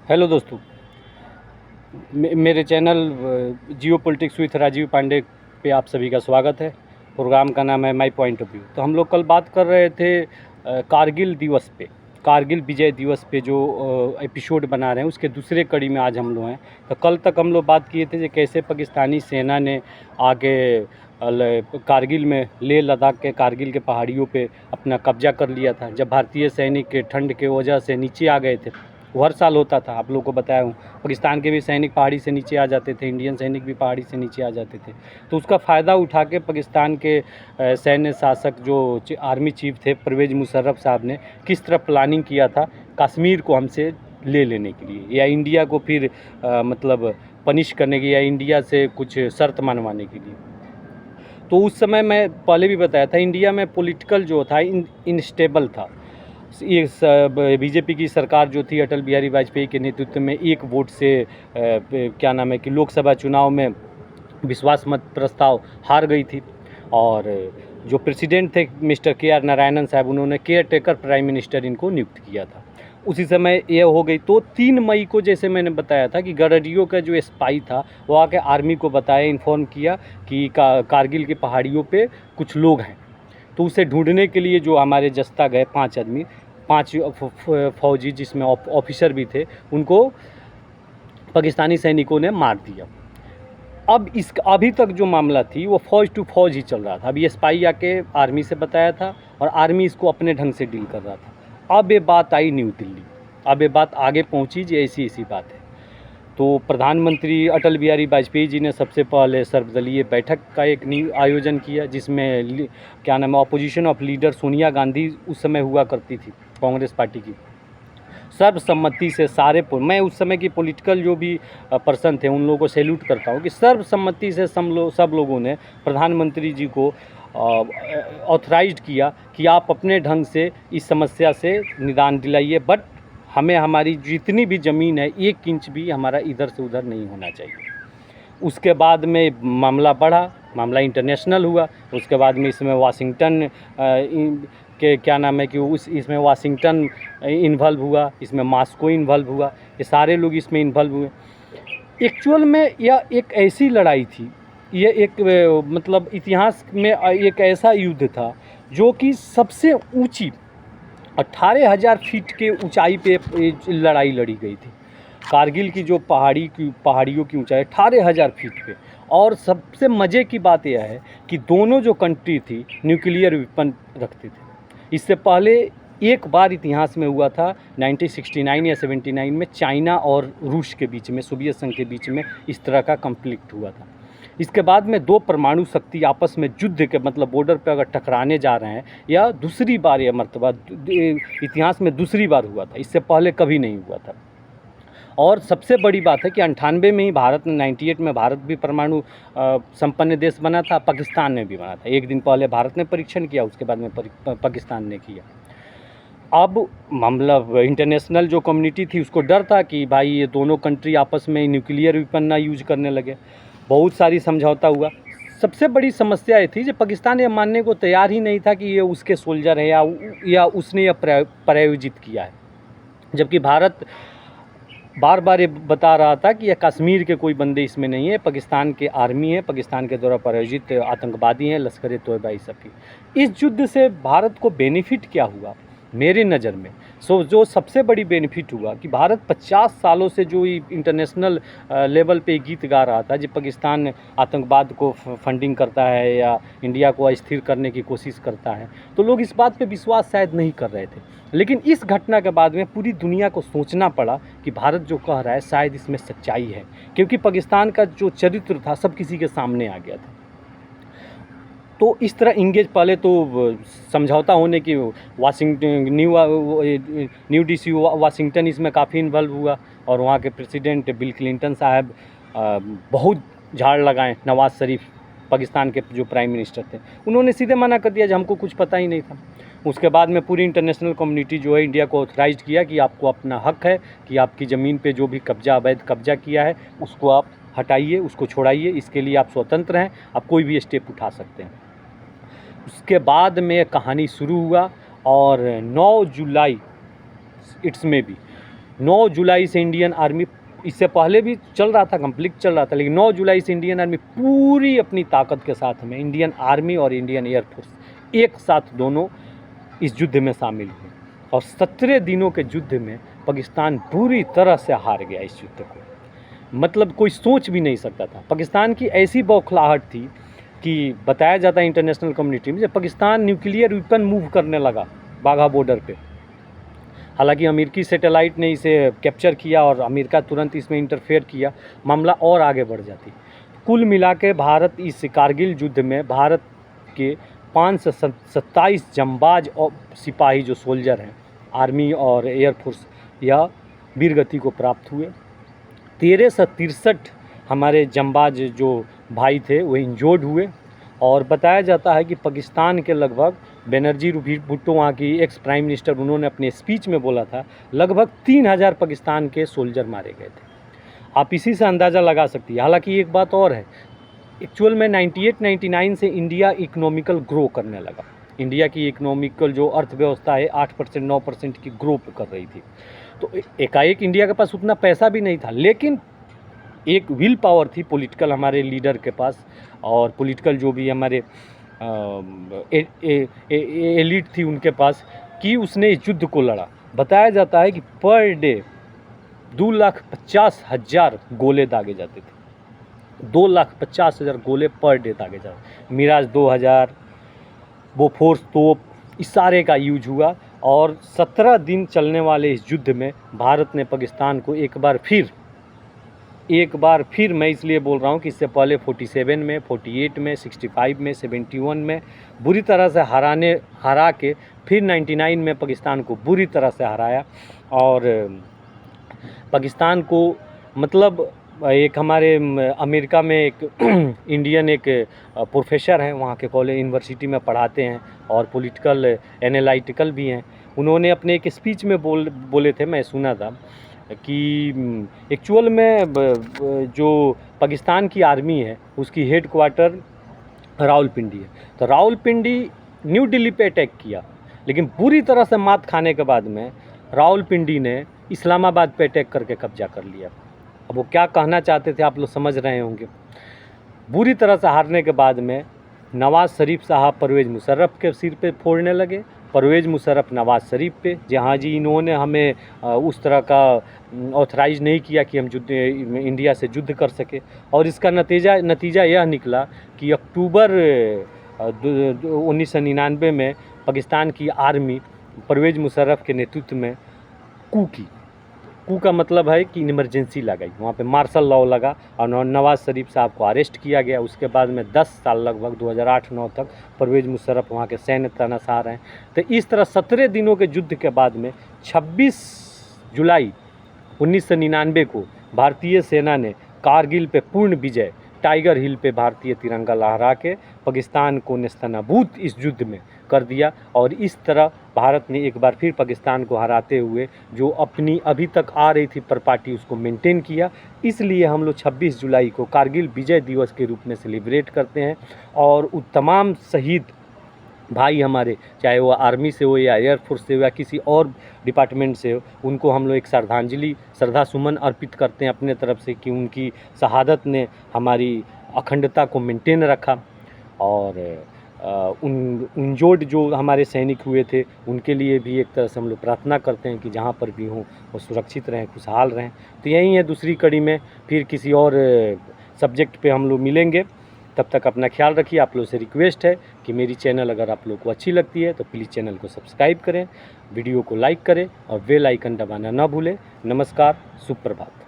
Hello दोस्तों, मेरे channel geo politics with Rajeev Pandey पे आप सभी का स्वागत है। प्रोग्राम का नाम है माय पॉइंट ऑफ व्यू। तो हम लोग कल बात कर रहे थे कारगिल दिवस पे, कारगिल विजय दिवस पे जो एपिसोड बना रहे हैं उसके दूसरे कड़ी में आज हम लोग हैं। तो कल तक हम लोग बात किए थे कि कैसे पाकिस्तानी सेना ने आके कारगिल में लेह लद्दाख के कारगिल के पहाड़ियों पे अपना कब्जा कर लिया था, जब भारतीय सैनिक के ठंड के वजह से नीचे आ गए थे। वो हर साल होता था, आप लोगों को बताया हूँ। पाकिस्तान के भी सैनिक पहाड़ी से नीचे आ जाते थे, इंडियन सैनिक भी पहाड़ी से नीचे आ जाते थे। तो उसका फ़ायदा उठा के पाकिस्तान के सैन्य शासक जो आर्मी चीफ थे परवेज़ मुशर्रफ साहब ने किस तरह प्लानिंग किया था कश्मीर को हमसे ले लेने के लिए, या इंडिया को फिर मतलब पनिश करने की, या इंडिया से कुछ शर्त मनवाने के लिए। तो उस समय मैं पहले भी बताया था, इंडिया में पॉलिटिकल जो था इनस्टेबल था। ये बीजेपी की सरकार जो थी अटल बिहारी वाजपेयी के नेतृत्व में एक वोट से क्या नाम है कि लोकसभा चुनाव में विश्वास मत प्रस्ताव हार गई थी। और जो प्रेसिडेंट थे मिस्टर KR नारायणन साहब, उन्होंने केयर टेकर प्राइम मिनिस्टर इनको नियुक्त किया था। उसी समय ये हो गई। तो 3 मई को जैसे मैंने बताया था कि गडरियो का जो स्पाई था वो आके आर्मी को बताया, इन्फॉर्म किया कि कारगिल की पहाड़ियों पे कुछ लोग हैं। तो उसे ढूंढने के लिए जो हमारे जस्ता गए 5 आदमी, 5 फौजी जिसमें ऑफिसर भी थे, उनको पाकिस्तानी सैनिकों ने मार दिया। अब इस अभी तक जो मामला थी वो फ़ौज टू फ़ौज ही चल रहा था। अब ये स्पाई आके आर्मी से बताया था और आर्मी इसको अपने ढंग से डील कर रहा था। अब ये बात आई न्यू दिल्ली, अब ये बात आगे पहुंची जी, ऐसी बात है। तो प्रधानमंत्री अटल बिहारी वाजपेयी जी ने सबसे पहले सर्वदलीय बैठक का एक आयोजन किया, जिसमें क्या नाम है opposition of leader Sonia Gandhi उस समय हुआ करती थी, कांग्रेस पार्टी की। सर्वसम्मति से मैं उस समय की पॉलिटिकल जो भी पर्सन थे उन लोगों को सैल्यूट करता हूँ कि सर्वसम्मति से सब लोगों ने प्रधानमंत्री जी को ऑथराइज्ड किया कि आप अपने ढंग से इस समस्या से निदान दिलाइए, बट हमें हमारी जितनी भी ज़मीन है 1 इंच भी हमारा इधर से उधर नहीं होना चाहिए। उसके बाद में मामला बढ़ा, मामला इंटरनेशनल हुआ। उसके बाद में इसमें वाशिंगटन के क्या नाम है कि इसमें वाशिंगटन इन्वॉल्व हुआ, इसमें मॉस्को इन्वॉल्व हुआ, ये सारे लोग इसमें इन्वॉल्व हुए। एक्चुअल में यह एक ऐसी लड़ाई थी, ये एक मतलब इतिहास में एक ऐसा युद्ध था जो कि सबसे ऊंची 18,000 फीट के ऊंचाई पे लड़ाई लड़ी गई थी। कारगिल की जो पहाड़ियों की ऊंचाई 18,000 फीट पे। और सबसे मज़े की बात यह है कि दोनों जो कंट्री थी न्यूक्लियर वेपन रखते थे। इससे पहले एक बार इतिहास में हुआ था 1969 या 79 में, चाइना और रूस के बीच में, सोवियत संघ के बीच में इस तरह का कॉन्फ्लिक्ट हुआ था। इसके बाद में 2 परमाणु शक्ति आपस में युद्ध के मतलब बॉर्डर पे अगर टकराने जा रहे हैं, या दूसरी बार यह मर्तबा इतिहास में दूसरी बार हुआ था, इससे पहले कभी नहीं हुआ था। और सबसे बड़ी बात है कि 98 में ही भारत ने 98 में भारत भी परमाणु संपन्न देश बना था, पाकिस्तान ने भी बना था। एक दिन पहले भारत ने परीक्षण किया, उसके बाद में पाकिस्तान ने किया। अब मामला इंटरनेशनल जो कम्युनिटी थी उसको डर था कि भाई ये दोनों कंट्री आपस में न्यूक्लियर वेपन ना यूज करने लगे। बहुत सारी समझौता हुआ। सबसे बड़ी समस्या ये थी कि पाकिस्तान ये मानने को तैयार ही नहीं था कि ये उसके सोल्जर है या उसने यह प्रायोजित किया है, जबकि भारत बार बार ये बता रहा था कि यह कश्मीर के कोई बंदे इसमें नहीं है, पाकिस्तान के आर्मी है, पाकिस्तान के द्वारा प्रायोजित आतंकवादी हैं, लश्कर तोयबा ये सब की। इस युद्ध से भारत को बेनिफिट क्या हुआ मेरी नज़र में? जो सबसे बड़ी बेनिफिट हुआ कि भारत 50 सालों से जो इंटरनेशनल लेवल पे गीत गा रहा था कि पाकिस्तान आतंकवाद को फंडिंग करता है या इंडिया को अस्थिर करने की कोशिश करता है, तो लोग इस बात पे विश्वास शायद नहीं कर रहे थे। लेकिन इस घटना के बाद में पूरी दुनिया को सोचना पड़ा कि भारत जो कह रहा है शायद इसमें सच्चाई है, क्योंकि पाकिस्तान का जो चरित्र था सब किसी के सामने आ गया था। तो इस तरह इंगेज, पहले तो समझौता होने की वाशिंगटन न्यू DC वाशिंगटन इसमें काफ़ी इन्वॉल्व हुआ, और वहाँ के प्रेसिडेंट बिल क्लिंटन साहब बहुत झाड़ लगाए। नवाज़ शरीफ पाकिस्तान के जो प्राइम मिनिस्टर थे, उन्होंने सीधे मना कर दिया, हमको कुछ पता ही नहीं था। उसके बाद में पूरी इंटरनेशनल कम्युनिटी जो है इंडिया को ऑथराइज किया कि आपको अपना हक है कि आपकी ज़मीन पे जो भी अवैध कब्जा किया है उसको आप हटाइए, उसको छोड़ाइए, इसके लिए आप स्वतंत्र हैं, आप कोई भी स्टेप उठा सकते हैं। उसके बाद में कहानी शुरू हुआ, और 9 जुलाई इट्स में भी 9 जुलाई से इंडियन आर्मी, इससे पहले भी चल रहा था, कम्प्लीट चल रहा था, लेकिन 9 जुलाई से इंडियन आर्मी पूरी अपनी ताकत के साथ में, इंडियन आर्मी और इंडियन एयरफोर्स एक साथ दोनों इस युद्ध में शामिल हुए और 17 दिनों के युद्ध में पाकिस्तान पूरी तरह से हार गया इस युद्ध को। मतलब कोई सोच भी नहीं सकता था। पाकिस्तान की ऐसी बौखलाहट थी कि बताया जाता है इंटरनेशनल कम्युनिटी में, जब पाकिस्तान न्यूक्लियर वेपन मूव करने लगा बाघा बॉर्डर पे। हालांकि अमेरिकी सैटेलाइट ने इसे कैप्चर किया और अमेरिका तुरंत इसमें इंटरफेयर किया, मामला और आगे बढ़ जाती। कुल मिला के भारत इस कारगिल युद्ध में भारत के 527 जंबाज और सिपाही जो सोल्जर हैं आर्मी और एयरफोर्स या वीरगति को प्राप्त हुए। 1363 हमारे जंबाज जो भाई थे वो इंजोर्ड हुए और बताया जाता है कि पाकिस्तान के लगभग बेनजीर भुट्टो, वहाँ की एक्स प्राइम मिनिस्टर, उन्होंने अपने स्पीच में बोला था लगभग 3000 पाकिस्तान के सोल्जर मारे गए थे। आप इसी से अंदाज़ा लगा सकती है। हालांकि एक बात और है, एक्चुअल में 98-99 से इंडिया इकोनॉमिकल ग्रो करने लगा। इंडिया की इकोनॉमिकल जो अर्थव्यवस्था है 8% 9% की ग्रो कर रही थी। तो एकाएक इंडिया के पास उतना पैसा भी नहीं था, लेकिन एक विल पावर थी पॉलिटिकल हमारे लीडर के पास और पॉलिटिकल जो भी हमारे एलिट थी उनके पास, कि उसने इस युद्ध को लड़ा। बताया जाता है कि पर डे 2,50,000 गोले दागे जाते थे। 2,50,000 गोले पर डे दागे जाते। मिराज 2000, बोफोर्स तोप, इस सारे का यूज हुआ और 17 दिन चलने वाले इस युद्ध में भारत ने पाकिस्तान को एक बार फिर मैं इसलिए बोल रहा हूँ कि इससे पहले 47 में, 48 में, 65 में, 71 में बुरी तरह से हरा के फिर 99 में पाकिस्तान को बुरी तरह से हराया। और पाकिस्तान को मतलब एक हमारे अमेरिका में एक इंडियन एक प्रोफेसर हैं, वहाँ के कॉलेज यूनिवर्सिटी में पढ़ाते हैं और पॉलिटिकल एनालिटिकल भी हैं। उन्होंने अपने एक स्पीच में बोले थे, मैं सुना था कि एक्चुअल में जो पाकिस्तान की आर्मी है उसकी हेड क्वार्टर रावलपिंडी है। तो रावलपिंडी न्यू दिल्ली पे अटैक किया, लेकिन बुरी तरह से मात खाने के बाद में रावलपिंडी ने इस्लामाबाद पे अटैक करके कब्जा कर लिया। अब वो क्या कहना चाहते थे आप लोग समझ रहे होंगे। बुरी तरह से हारने के बाद में नवाज़ शरीफ साहब परवेज़ मुशर्रफ के सिर पे फोड़ने लगे, परवेज़ मुशर्रफ नवाज़ शरीफ पे, जहाँ जी इन्होंने हमें उस तरह का ऑथराइज नहीं किया कि हम इंडिया से युद्ध कर सके। और इसका नतीजा यह निकला कि अक्टूबर 1999 में पाकिस्तान की आर्मी परवेज़ मुशर्रफ के नेतृत्व में कू का मतलब है कि इमरजेंसी लगाई, वहाँ पे मार्शल लॉ लगा और नवाज़ शरीफ साहब को अरेस्ट किया गया। उसके बाद में 10 साल लगभग 2008-9 तक परवेज़ मुशर्रफ वहाँ के सैन्य तनासार हैं। तो इस तरह 17 दिनों के युद्ध के बाद में 26 जुलाई 1999 को भारतीय सेना ने कारगिल पे पूर्ण विजय, टाइगर हिल पे भारतीय तिरंगा लहरा के पाकिस्तान को नेस्तनाबूद इस युद्ध में कर दिया। और इस तरह भारत ने एक बार फिर पाकिस्तान को हराते हुए जो अपनी अभी तक आ रही थी प्रॉपर्टी उसको मेंटेन किया। इसलिए हम लोग 26 जुलाई को कारगिल विजय दिवस के रूप में सेलिब्रेट करते हैं और तमाम शहीद भाई हमारे, चाहे वो आर्मी से हो या एयरफोर्स से हो या किसी और डिपार्टमेंट से हो, उनको हम लोग एक श्रद्धा सुमन अर्पित करते हैं अपने तरफ से कि उनकी शहादत ने हमारी अखंडता को मेंटेन रखा। और इंजोर्ड जो हमारे सैनिक हुए थे उनके लिए भी एक तरह से हम लोग प्रार्थना करते हैं कि जहाँ पर भी हों वो सुरक्षित रहें, खुशहाल रहें। तो यही है, दूसरी कड़ी में फिर किसी और सब्जेक्ट पे हम लोग मिलेंगे। तब तक अपना ख्याल रखिए। आप लोगों से रिक्वेस्ट है कि मेरी चैनल अगर आप लोग को अच्छी लगती है तो प्लीज़ चैनल को सब्सक्राइब करें, वीडियो को लाइक करें और बेल आइकन दबाना ना भूलें। नमस्कार, सुप्रभात।